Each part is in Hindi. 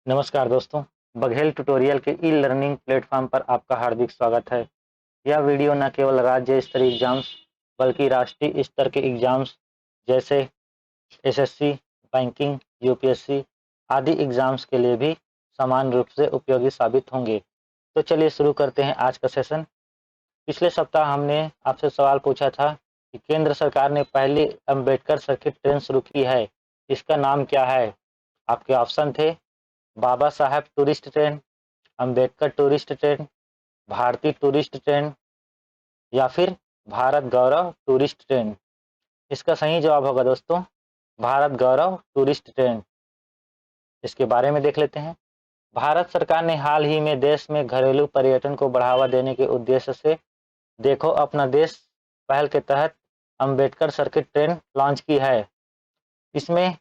नमस्कार दोस्तों, बघेल ट्यूटोरियल के ई लर्निंग प्लेटफॉर्म पर आपका हार्दिक स्वागत है। यह वीडियो न केवल राज्य स्तरीय एग्जाम्स बल्कि राष्ट्रीय स्तर के एग्जाम्स जैसे एसएससी, बैंकिंग, यूपीएससी आदि एग्जाम्स के लिए भी समान रूप से उपयोगी साबित होंगे। तो चलिए शुरू करते हैं आज का सेशन। पिछले सप्ताह हमने आपसे सवाल पूछा था कि केंद्र सरकार ने पहली अंबेडकर सर्किट ट्रेन शुरू की है, इसका नाम क्या है? आपके ऑप्शन थे Baba Saheb tourist train, Ambedkar tourist train, Bharatiya tourist train या फिर भारत गौरव टूरिस्ट ट्रेन। इसका सही जवाब होगा दोस्तों भारत गौरव टूरिस्ट ट्रेन। इसके बारे में देख लेते हैं। भारत सरकार ने हाल ही में देश में घरेलू पर्यटन को बढ़ावा देने के उद्देश्य से देखो अपना देश पहल के तहत अंबेडकर सर्किट ट्रेन लॉन्च की है। इसमें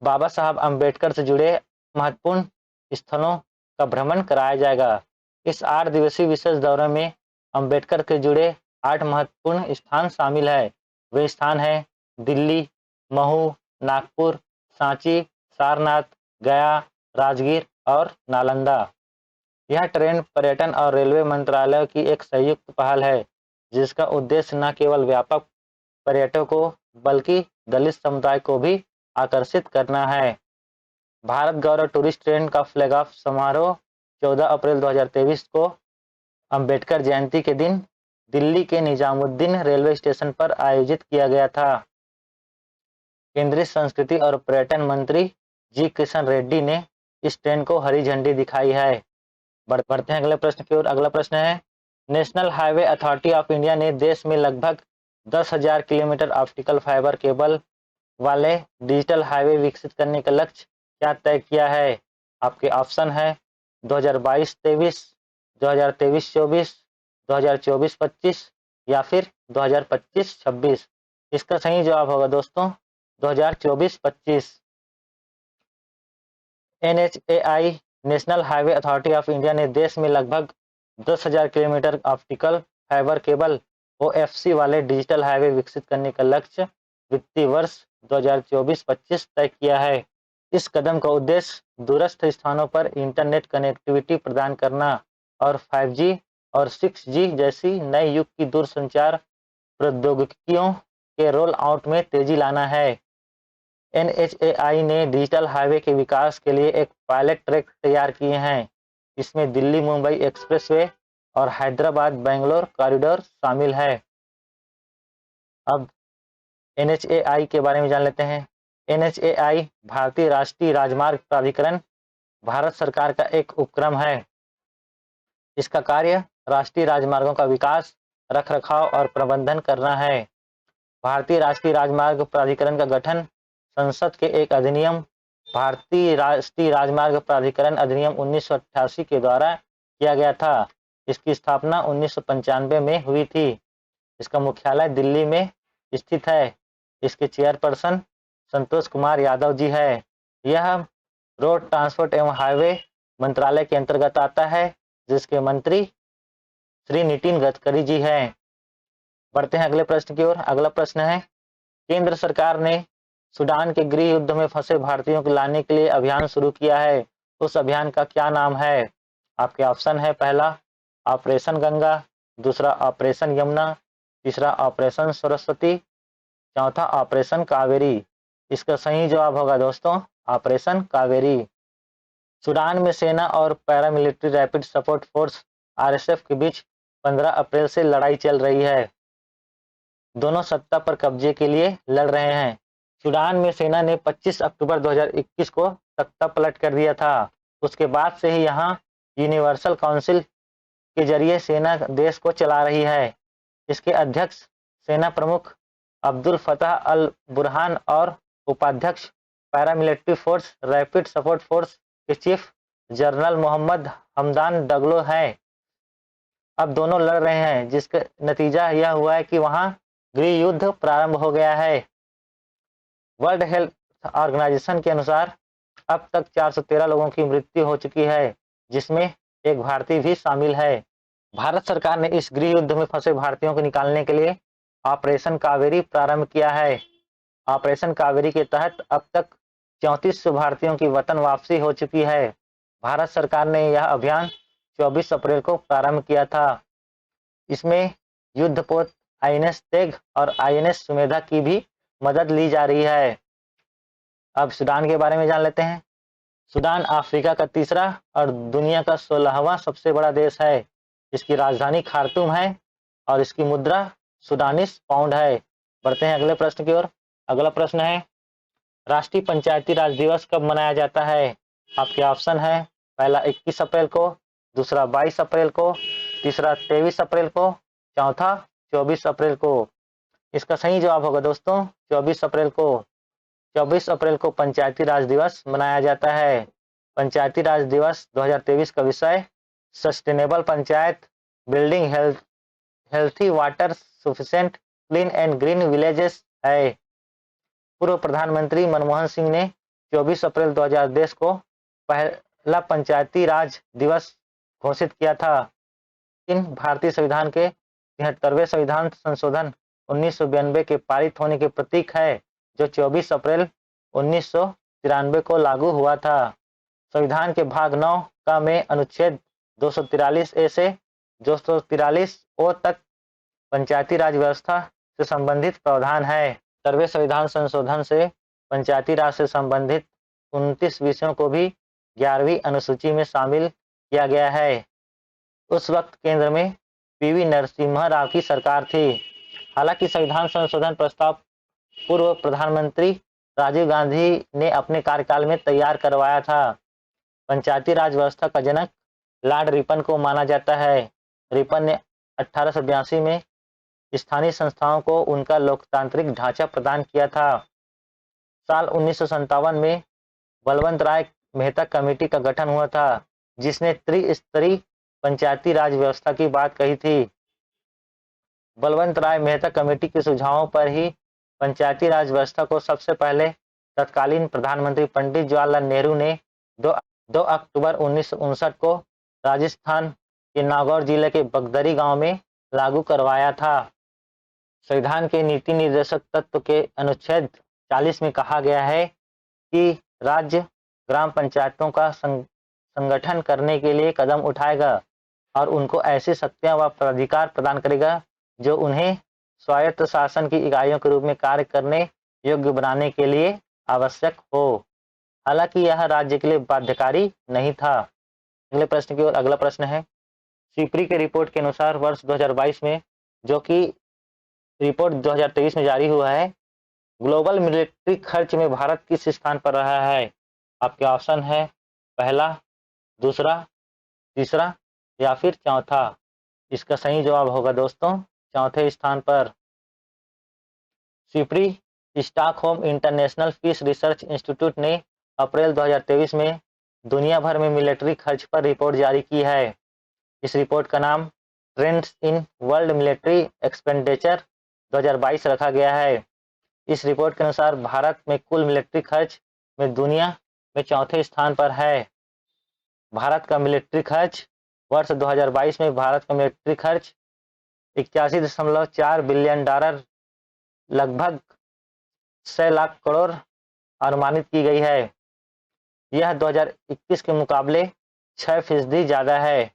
बाबा साहब अंबेडकर से जुड़े महत्वपूर्ण स्थलों का भ्रमण कराया जाएगा। इस 8 दिवसीय विशेष दौरे में अंबेडकर के जुड़े 8 महत्वपूर्ण स्थान शामिल है। वे स्थान हैं दिल्ली, महू, नागपुर, सांची, सारनाथ, गया, राजगीर और नालंदा। यह ट्रेन पर्यटन और रेलवे मंत्रालय की एक संयुक्त पहल है, जिसका उद्देश्य न केवल व्यापक पर्यटकों बल्कि दलित समुदाय को भी आकर्षित करना है। भारत गौरव टूरिस्ट ट्रेन का फ्लैग ऑफ समारोह 14 अप्रैल 2023 को अंबेडकर जयंती के दिन दिल्ली के निजामुद्दीन रेलवे स्टेशन पर आयोजित किया गया था। केंद्रीय संस्कृति और पर्यटन मंत्री जी किशन रेड्डी ने इस ट्रेन को हरी झंडी दिखाई है। बढ़ते हैं अगले प्रश्न की ओर। अगला प्रश्न है, national highway authority of India ने देश में लगभग 10,000 किलोमीटर ऑप्टिकल फाइबर केबल वाले डिजिटल हाईवे विकसित करने का लक्ष्य क्या तय किया है? आपके ऑप्शन है 2022-23, 2023-24, 2024-25 या फिर 2025-26। इसका सही जवाब होगा दोस्तों 2024-25। NHAI national highway authority of India ने देश में लगभग 10,000 kilometre optical fibre cable OFC वाले डिजिटल हाईवे विकसित करने का लक्ष्य वित्तीय वर्ष 2024-25 तय किया है। इस कदम का उद्देश्य दूरस्थ स्थानों पर इंटरनेट कनेक्टिविटी प्रदान करना और 5G और 6G जैसी नए युग की दूरसंचार प्रौद्योगिकियों के रोल आउट में तेजी लाना है। NHAI ने डिजिटल हाईवे के विकास के लिए एक पायलट ट्रैक तैयार किए हैं। इसमें दिल्ली मुंबई एक्सप्रेसवे और हैदराबाद बेंगलोर कॉरिडोर शामिल है। अब NHAI के बारे में जान लेते हैं। NHAI भारतीय राष्ट्रीय राजमार्ग प्राधिकरण भारत सरकार का एक उपक्रम है। इसका कार्य राष्ट्रीय राजमार्गों का विकास, रखरखाव और प्रबंधन करना है। भारतीय राष्ट्रीय राजमार्ग प्राधिकरण का गठन संसद के एक अधिनियम भारतीय राष्ट्रीय राजमार्ग प्राधिकरण अधिनियम 1988 के द्वारा किया गया था। इसकी स्थापना 1995 में हुई थी। इसका मुख्यालय दिल्ली में स्थित है। इसके चेयरपर्सन संतोष कुमार यादव जी है। यह रोड ट्रांसपोर्ट एवं हाईवे मंत्रालय के अंतर्गत आता है, जिसके मंत्री श्री नितिन गडकरी जी हैं। बढ़ते हैं अगले प्रश्न की ओर। अगला प्रश्न है, केंद्र सरकार ने सूडान के गृह युद्ध में फंसे भारतीयों को लाने के लिए अभियान शुरू किया है। उस अभियान का क्या नाम है? आपके ऑप्शन है, पहला ऑपरेशन गंगा, दूसरा ऑपरेशन यमुना, तीसरा ऑपरेशन सरस्वती, चौथा ऑपरेशन कावेरी। इसका सही जवाब होगा दोस्तों ऑपरेशन कावेरी। सूडान में सेना और paramilitary rapid support force RSF के बीच 15 अप्रैल से लड़ाई चल रही है। दोनों सत्ता पर कब्जे के लिए लड़ रहे हैं। सूडान में सेना ने 25 अक्टूबर 2021 को तख्ता पलट कर दिया था। उसके बाद से ही यहाँ यूनिवर्सल काउंसिल के जरिए सेना देश को चला रही है। इसके अध्यक्ष सेना प्रमुख अब्दुल फताह अल बुरहान और उपाध्यक्ष paramilitary force rapid support force के चीफ जनरल मोहम्मद हमदान डगलो हैं। अब दोनों लड़ रहे हैं, जिसका नतीजा यह हुआ है कि वहां गृह युद्ध प्रारंभ हो गया है। वर्ल्ड हेल्थ ऑर्गेनाइजेशन के अनुसार अब तक 413 लोगों की मृत्यु हो चुकी है, जिसमें एक भारतीय भी शामिल है। भारत सरकार ने इस गृह युद्ध में फंसे भारतीयों को निकालने के लिए ऑपरेशन कावेरी प्रारंभ किया है। ऑपरेशन कावेरी के तहत अब तक 3400 भारतीयों की वतन वापसी हो चुकी है। भारत सरकार ने यह अभियान 24 अप्रैल को प्रारंभ किया था। इसमें युद्धपोत आईएनएस तेग और आईएनएस सुमेधा की भी मदद ली जा रही है। अब सूडान के बारे में जान लेते हैं। सूडान अफ्रीका का तीसरा और दुनिया का 16वां सबसे बड़ा देश है। इसकी राजधानी खार्तूम है और इसकी मुद्रा सूडानिस पाउंड है। बढ़ते हैं अगले प्रश्न की ओर। अगला प्रश्न है, राष्ट्रीय पंचायती राज दिवस कब मनाया जाता है? आपके ऑप्शन है, पहला 21 अप्रैल को, दूसरा 22 अप्रैल को, तीसरा 23 अप्रैल को, चौथा 24 अप्रैल को। इसका सही जवाब होगा दोस्तों 24 अप्रैल को। 24 अप्रैल को पंचायती राज दिवस मनाया जाता है। पंचायती राज दिवस 2023 का विषय sustainable panchayat, building healthy water sufficient clean and green villages है। पूर्व प्रधानमंत्री मनमोहन सिंह ने 24 अप्रैल 2010 को पहला पंचायती राज दिवस घोषित किया था। इन भारतीय संविधान के 73वें संविधान संशोधन 1992 के पारित होने के प्रतीक है, जो 24 अप्रैल 1993 को लागू हुआ था। संविधान के भाग 9 का में अनुच्छेद 243 ए से 243 ओ तक पंचायती राज व्यवस्था से संबंधित प्रावधान है। 73वें संविधान संशोधन से पंचायती राज से संबंधित 29 विषयों को भी 11वीं अनुसूची में शामिल किया गया है। उस वक्त केंद्र में पीवी नरसिम्हा राव की सरकार थी। हालांकि संविधान संशोधन प्रस्ताव पूर्व प्रधानमंत्री राजीव गांधी ने अपने कार्यकाल में तैयार करवाया था। पंचायती राज व्यवस्था का जनक लॉर्ड रिपन को माना जाता है। रिपन ने 1882 में स्थानीय संस्थाओं को उनका लोकतांत्रिक ढांचा प्रदान किया था। साल 1957 में बलवंत राय मेहता कमेटी का गठन हुआ था, जिसने त्रिस्तरीय पंचायती राज व्यवस्था की बात कही थी। बलवंत राय मेहता कमेटी के सुझावों पर ही पंचायती राज व्यवस्था को सबसे पहले तत्कालीन प्रधानमंत्री पंडित जवाहरलाल नेहरू ने 2 अक्टूबर 1959 को राजस्थान के नागौर जिले के बगदरी गांव में लागू करवाया था। संविधान के नीति निर्देशक तत्व के अनुच्छेद 40 में कहा गया है कि राज्य ग्राम पंचायतों का संगठन करने के लिए कदम उठाएगा और उनको ऐसी शक्तियां व प्राधिकार प्रदान करेगा जो उन्हें स्वायत्त शासन की इकाइयों के रूप में कार्य करने योग्य बनाने के लिए आवश्यक हो। हालांकि यह राज्य के लिए बाध्यकारी नहीं था। अगले प्रश्न की ओर। अगला प्रश्न है, सीपरी के रिपोर्ट के अनुसार वर्ष 2022 में, जो कि रिपोर्ट 2023 में जारी हुआ है, ग्लोबल मिलिट्री खर्च में भारत किस स्थान पर रहा है? आपके ऑप्शन है, पहला, दूसरा, तीसरा या फिर चौथा। इसका सही जवाब होगा दोस्तों चौथे स्थान पर। SIPRI Stockholm International Peace Research Institute ने अप्रैल 2023 में दुनिया भर में मिलिट्री खर्च पर रिपोर्ट जारी की है। इस रिपोर्ट का नाम trends in world military expenditure 2022 रखा गया है। इस रिपोर्ट के अनुसार भारत में कुल मिलिट्री खर्च में दुनिया में चौथे स्थान पर है। भारत का मिलिट्री खर्च वर्ष 2022 में भारत का मिलिट्री खर्च 81.4 बिलियन डॉलर, लगभग 6 लाख करोड़ अनुमानित की गई है। यह 2021 के मुकाबले 6% ज्यादा है।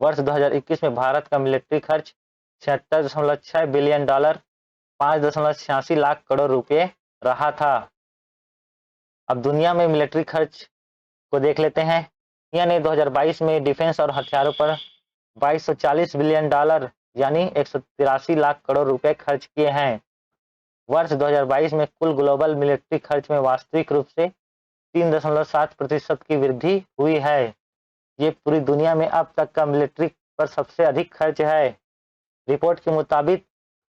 वर्ष 2021 में भारत का मिलिट्री खर्च 76.6 बिलियन डॉलर, 5.86 लाख करोड़ रुपए रहा था। अब दुनिया में मिलिट्री खर्च को देख लेते हैं। दुनिया ने 2022 में डिफेंस और हथियारों पर 2240 बिलियन डॉलर यानी 183 लाख करोड़ रुपए खर्च किए हैं। वर्ष 2022 में कुल ग्लोबल मिलिट्री खर्च में वास्तविक रूप से 3.7% की वृद्धि हुई है। ये पूरी दुनिया में अब तक का मिलिट्री पर सबसे अधिक खर्च है। रिपोर्ट के मुताबिक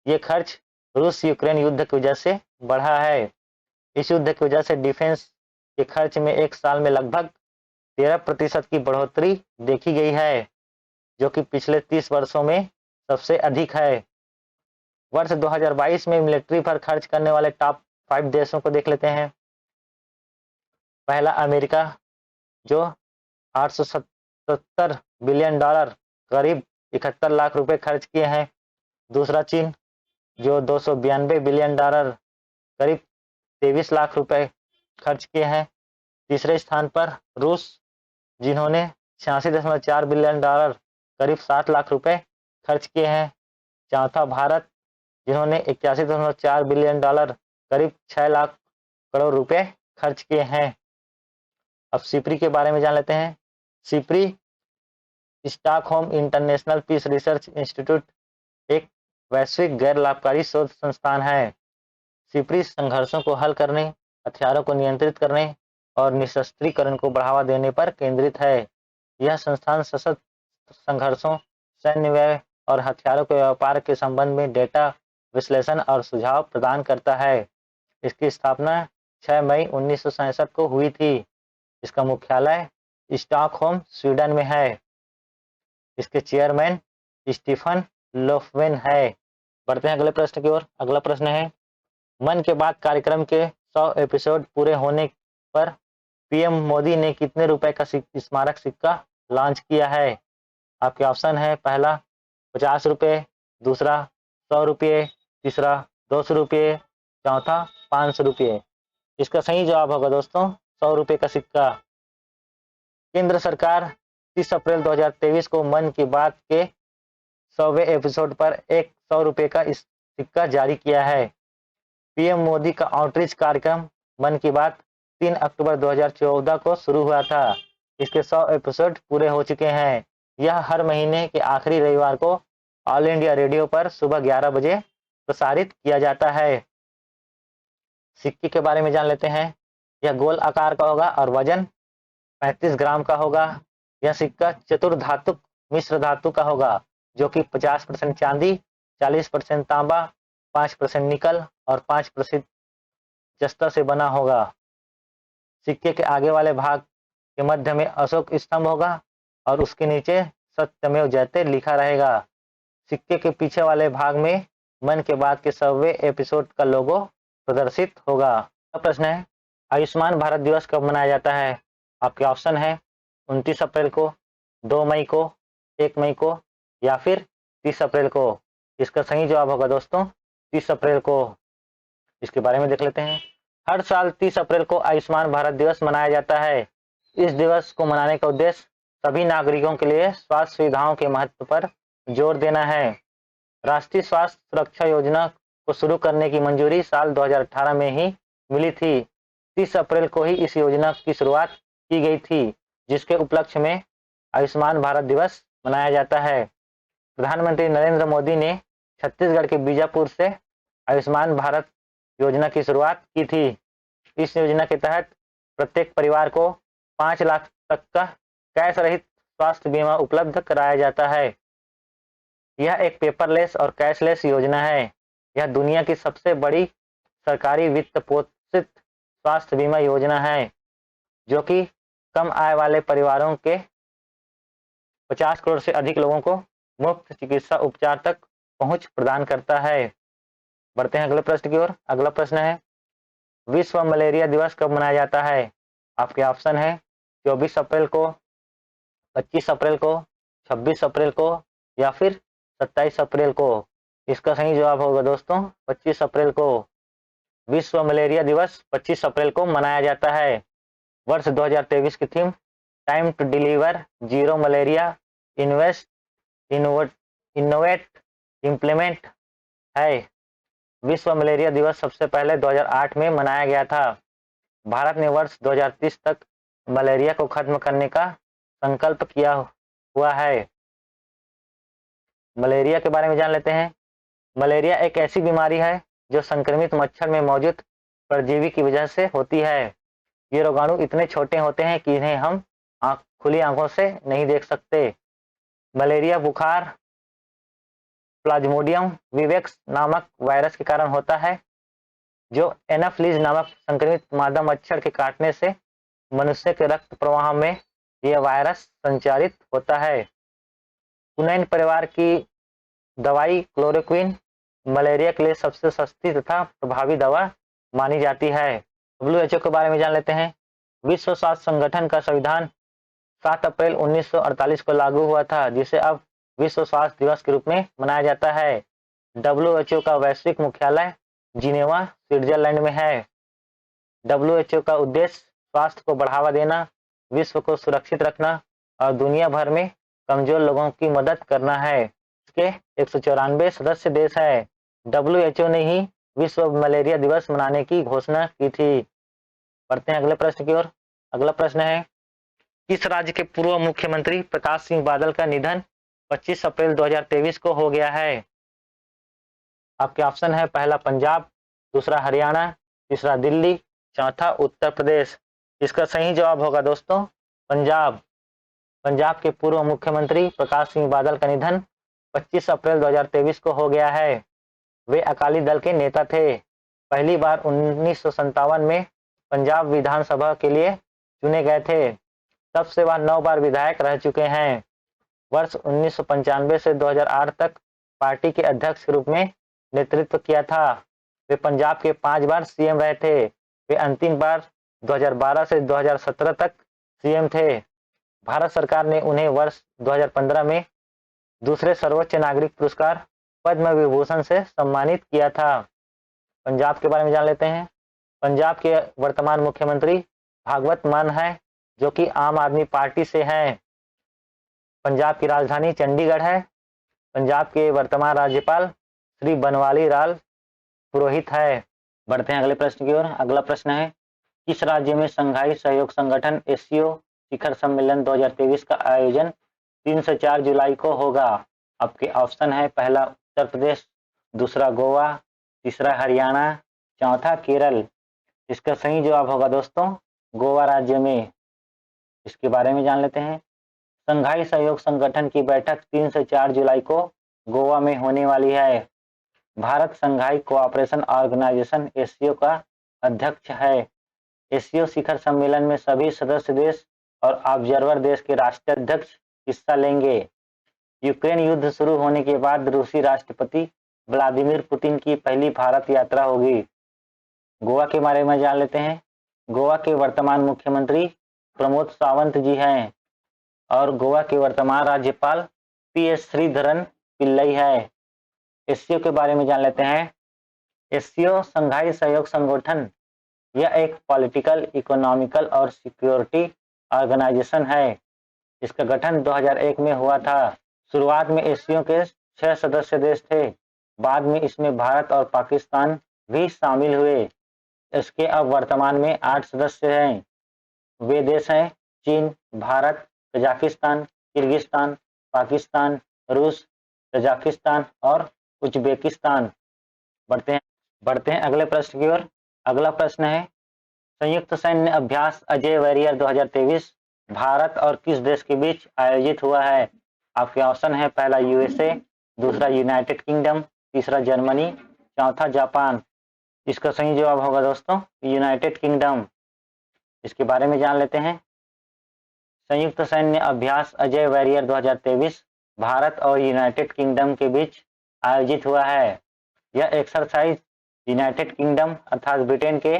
ये खर्च रूस यूक्रेन युद्ध की वजह से बढ़ा है। इस युद्ध की वजह से डिफेंस के खर्च में एक साल में लगभग 13% की बढ़ोतरी देखी गई है, जो कि पिछले 30 वर्षों में सबसे अधिक है। वर्ष 2022 में मिलिट्री पर खर्च करने वाले टॉप 5 देशों को देख लेते हैं। पहला अमेरिका, जो 870 बिलियन डॉलर करीब 71 लाख रुपए खर्च किए हैं। दूसरा चीन, जो 292 बिलियन डॉलर करीब 23 लाख रुपए खर्च किए हैं। तीसरे स्थान पर रूस, जिन्होंने 86.4 बिलियन डॉलर करीब 7 लाख रुपए खर्च किए हैं। चौथा भारत, जिन्होंने 81.4 बिलियन डॉलर करीब 6 लाख करोड़ रुपए खर्च किए हैं। अब सिप्री के बारे में जान लेते हैं। SIPRI Stockholm International Peace Research Institute एक वैश्विक गैर लाभकारी शोध संस्थान है। सिप्री संघर्षों को हल करने, हथियारों को नियंत्रित करने और निशस्त्रीकरण को बढ़ावा देने पर केंद्रित है। यह संस्थान सशस्त्र संघर्षों, सैन्य व्यय और हथियारों के व्यापार के संबंध में डेटा विश्लेषण और सुझाव प्रदान करता है। इसकी स्थापना 6 मई 1967 को हुई थी। इसका मुख्यालय स्टॉकहोम, स्वीडन में है। इसके चेयरमैन स्टीफन लोफवेन है। बढ़ते हैं अगले प्रश्न की ओर। अगला प्रश्न है, मन की बात कार्यक्रम के 100 एपिसोड पूरे होने पर पीएम मोदी ने कितने रुपए का स्मारक सिक्का लॉन्च किया है? आपके ऑप्शन है, पहला 50 रुपये, दूसरा 100 रुपये, तीसरा 200 रुपये, चौथा 500 रुपये। इसका सही जवाब होगा दोस्तों 100 रुपये का सिक्का। केंद्र सरकार 30 अप्रैल 2023 को मन की बात के 100वें एपिसोड पर एक 100 रुपये का सिक्का जारी किया है। पीएम मोदी का आउटरीच कार्यक्रम मन की बात 3 अक्टूबर 2014 को शुरू हुआ था। इसके 100 एपिसोड पूरे हो चुके हैं। यह हर महीने के आखिरी रविवार को ऑल इंडिया रेडियो पर सुबह 11 बजे प्रसारित किया जाता है। सिक्के के बारे में जान लेते हैं। यह गोल आकार का होगा और वजन 35 ग्राम का होगा। यह सिक्का चतुर्धातुक मिश्र धातु का होगा, जो कि 50% चांदी, 40% तांबा, 5% निकल और 5% जस्ता से बना होगा। सिक्के के आगे वाले भाग के मध्य में अशोक स्तंभ होगा और उसके नीचे सत्यमेव जयते लिखा रहेगा। सिक्के के पीछे वाले भाग में मन के बात के 100वें एपिसोड का लोगो प्रदर्शित होगा। प्रश्न है, आयुष्मान भारत दिवस कब मनाया जाता है? आपके ऑप्शन है 29 अप्रैल को, 2 मई को, 1 मई को या फिर 30 अप्रैल को। इसका सही जवाब होगा दोस्तों 30 अप्रैल को। इसके बारे में देख लेते हैं। हर साल 30 अप्रैल को आयुष्मान भारत दिवस मनाया जाता है। इस दिवस को मनाने का उद्देश्य सभी नागरिकों के लिए स्वास्थ्य सुविधाओं के महत्व पर जोर देना है। राष्ट्रीय स्वास्थ्य सुरक्षा योजना को शुरू करने की मंजूरी साल 2018 में ही मिली थी। 30 अप्रैल को ही इस योजना की शुरुआत की गई थी, जिसके उपलक्ष्य में आयुष्मान भारत दिवस मनाया जाता है। प्रधानमंत्री नरेंद्र मोदी ने छत्तीसगढ़ के बीजापुर से आयुष्मान भारत योजना की शुरुआत की थी। इस योजना के तहत प्रत्येक परिवार को 5 लाख तक का कैश रहित स्वास्थ्य बीमा उपलब्ध कराया जाता है। यह एक पेपरलेस और कैशलेस योजना है। यह दुनिया की सबसे बड़ी सरकारी वित्त पोषित स्वास्थ्य बीमा योजना है, जो कि कम आय वाले परिवारों के 50 करोड़ से अधिक लोगों को मुफ्त चिकित्सा उपचार तक पहुंच प्रदान करता है। बढ़ते हैं अगले प्रश्न की ओर। अगला प्रश्न है, विश्व मलेरिया दिवस कब मनाया जाता है? आपके ऑप्शन है 24 अप्रैल को, 25 अप्रैल को, 26 अप्रैल को या फिर 27 अप्रैल को। इसका सही जवाब होगा दोस्तों 25 अप्रैल को। विश्व मलेरिया दिवस 25 अप्रैल को मनाया जाता है। वर्ष 2023 की theme time to deliver zero malaria, invest, innovate, implement है। विश्व मलेरिया दिवस सबसे पहले 2008 में मनाया गया था। भारत ने वर्ष 2030 तक मलेरिया को खत्म करने का संकल्प किया हुआ है। मलेरिया के बारे में जान लेते हैं। मलेरिया एक ऐसी बीमारी है जो संक्रमित मच्छर में मौजूद परजीवी की वजह से होती है। ये रोगाणु इतने छोटे होते हैं कि इन्हें हम खुली आंखों से नहीं देख सकते। मलेरिया बुखार प्लाज्मोडियम विवेक्स नामक वायरस के कारण होता है, जो एनाफ्लीज नामक संक्रमित मादा मच्छर के काटने से मनुष्य के रक्त प्रवाह में यह वायरस संचारित होता है। क्विनाइन परिवार की दवाई क्लोरोक्विन मलेरिया के लिए सबसे सस्ती तथा प्रभावी दवा मानी जाती है। WHO के बारे में जान लेते हैं। विश्व स्वास्थ्य संगठन का संविधान 7 अप्रैल 1948 को लागू हुआ था, जिसे अब विश्व स्वास्थ्य दिवस के रूप में मनाया जाता है। WHO का वैश्विक मुख्यालय जिनेवा, स्विट्जरलैंड में है। WHO का उद्देश्य स्वास्थ्य को बढ़ावा देना, विश्व को सुरक्षित रखना और दुनिया भर में कमजोर लोगों की मदद करना है। इसके 194 सदस्य देश है। WHO ने ही विश्व मलेरिया दिवस मनाने की घोषणा की थी। बढ़ते हैं अगले प्रश्न की ओर। अगला प्रश्न है, किस राज्य के पूर्व मुख्यमंत्री प्रकाश सिंह बादल का निधन 25 अप्रैल 2023 को हो गया है? आपके ऑप्शन है, पहला पंजाब, दूसरा हरियाणा, तीसरा दिल्ली, चौथा उत्तर प्रदेश। इसका सही जवाब होगा दोस्तों पंजाब। पंजाब के पूर्व मुख्यमंत्री प्रकाश सिंह बादल का निधन 25 अप्रैल 2023 को हो गया है। वे अकाली दल के नेता थे। पहली बार 1957 में पंजाब विधानसभा के लिए चुने गए थे। तब से वह 9 बार विधायक रह चुके हैं। वर्ष 1995 से 2008 तक पार्टी के अध्यक्ष के रूप में नेतृत्व किया था। वे पंजाब के 5 बार सीएम रहे थे। वे अंतिम बार 2012 से 2017 तक सीएम थे। भारत सरकार ने उन्हें वर्ष 2015 में दूसरे सर्वोच्च नागरिक पुरस्कार पद्म विभूषण से सम्मानित किया था। पंजाब के बारे में जान लेते हैं। पंजाब के वर्तमान मुख्यमंत्री भागवत मान है, जो कि आम आदमी पार्टी से हैं। पंजाब की राजधानी चंडीगढ़ है। पंजाब के वर्तमान राज्यपाल श्री बनवाली लाल पुरोहित है। बढ़ते हैं अगले प्रश्न की ओर। अगला प्रश्न है, किस राज्य में शंघाई सहयोग संगठन एससीओ शिखर सम्मेलन 2023 का आयोजन 3 से 4 जुलाई को होगा? आपके ऑप्शन है, पहला उत्तर प्रदेश, दूसरा गोवा, तीसरा हरियाणा, चौथा केरल। इसका सही जवाब होगा दोस्तों गोवा राज्य में। इसके बारे में जान लेते हैं। शंघाई सहयोग संगठन की बैठक 3 से 4 जुलाई को गोवा में होने वाली है। Bharat Shanghai Cooperation Organisation SCO का अध्यक्ष है। एससीओ शिखर सम्मेलन में सभी सदस्य देश और ऑब्जर्वर देश के राष्ट्राध्यक्ष हिस्सा लेंगे। यूक्रेन युद्ध शुरू होने के बाद रूसी राष्ट्रपति व्लादिमीर पुतिन की पहली भारत यात्रा होगी। गोवा के बारे में जान लेते हैं। गोवा के वर्तमान मुख्यमंत्री प्रमोद सावंत जी हैं और गोवा के वर्तमान राज्यपाल पीएस श्रीधरन पिल्लई है। एससीओ के बारे में जान लेते हैं। एससीओ शंघाई सहयोग संगठन यह एक पॉलिटिकल, इकोनॉमिकल और सिक्योरिटी ऑर्गेनाइजेशन है। इसका गठन 2001 में हुआ था। शुरुआत में एससीओ के 6 सदस्य देश थे। बाद में इसमें भारत और पाकिस्तान भी शामिल हुए। इसके अब वर्तमान में 8 सदस्य हैं। वे देश हैं चीन, भारत, कजाकिस्तान, किर्गिस्तान, पाकिस्तान, रूस, तजाकिस्तान और उज्बेकिस्तान। बढ़ते हैं अगले प्रश्न की ओर। अगला प्रश्न है, संयुक्त सैन्य अभ्यास अजय वॉरियर 2023 भारत और किस देश के बीच आयोजित हुआ है? आपके ऑप्शन है, पहला यूएसए, दूसरा यूनाइटेड किंगडम, तीसरा जर्मनी, चौथा जापान। इसका सही जवाब होगा दोस्तों यूनाइटेड किंगडम। इसके बारे में जान लेते हैं। संयुक्त सैन्य अभ्यास अजय वॉरियर 2023 भारत और यूनाइटेड किंगडम के बीच आयोजित हुआ है। यह एक्सरसाइज यूनाइटेड किंगडम अर्थात ब्रिटेन के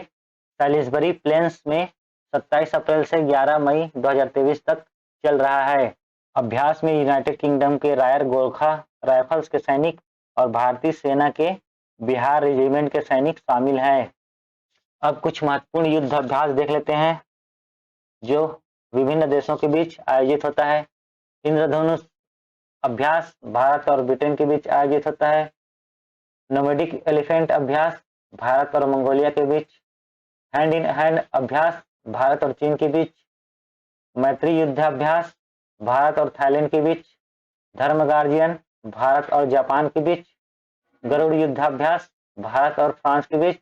सैलिसबरी प्लेन्स में 27 अप्रैल से 11 मई 2023 तक चल रहा है। अभ्यास में यूनाइटेड किंगडम के रॉयल गोरखा राइफल्स के सैनिक और भारतीय सेना के बिहार रेजिमेंट के सैनिक शामिल हैं। अब कुछ महत्वपूर्ण युद्ध अभ्यास देख लेते हैं जो विभिन्न देशों के बीच आयोजित होता है। इंद्रधनुष अभ्यास भारत और ब्रिटेन के बीच आयोजित होता है। नोमैडिक एलिफेंट अभ्यास भारत और मंगोलिया के बीच। हैंड इन हैंड अभ्यास भारत और चीन के बीच। मैत्री युद्धाभ्यास भारत और थाईलैंड के बीच। धर्म गार्जियन भारत और जापान के बीच। गरुड़ युद्धाभ्यास भारत और फ्रांस के बीच।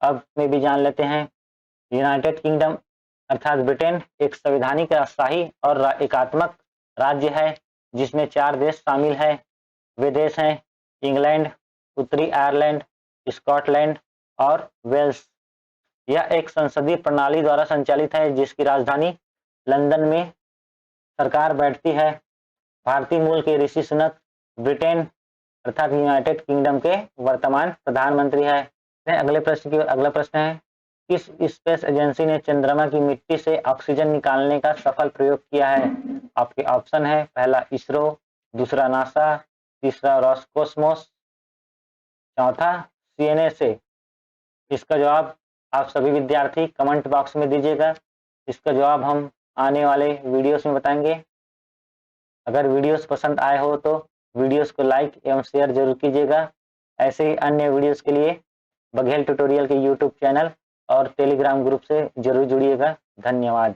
अब में भी जान लेते हैं। यूनाइटेड किंगडम अर्थात ब्रिटेन एक संवैधानिक, राजशाही और एकात्मक राज्य है जिसमें 4 देश शामिल हैं। वे देश हैं इंग्लैंड, उत्तरी आयरलैंड, स्कॉटलैंड और वेल्स। यह एक संसदीय प्रणाली द्वारा संचालित है जिसकी राजधानी लंदन में सरकार बैठती है। भारतीय मूल के ऋषि सुनक ब्रिटेन अर्थात यूनाइटेड किंगडम के वर्तमान प्रधानमंत्री है। अगले प्रश्न की अगला प्रश्न है, किस स्पेस एजेंसी ने चंद्रमा की मिट्टी से ऑक्सीजन निकालने का सफल प्रयोग किया है? आपके ऑप्शन है, पहला इसरो, दूसरा नासा, तीसरा रॉसकोस्मोस, चौथा सीएनएसए। इसका जवाब आप सभी विद्यार्थी कमेंट बॉक्स में दीजिएगा। इसका जवाब हम आने वाले वीडियोस में बताएंगे। अगर वीडियोस पसंद आए हो तो वीडियोस को लाइक एवं शेयर जरूर कीजिएगा। ऐसे ही अन्य वीडियोस के लिए बघेल ट्यूटोरियल के यूट्यूब चैनल और टेलीग्राम ग्रुप से जरूर जुड़िएगा। धन्यवाद।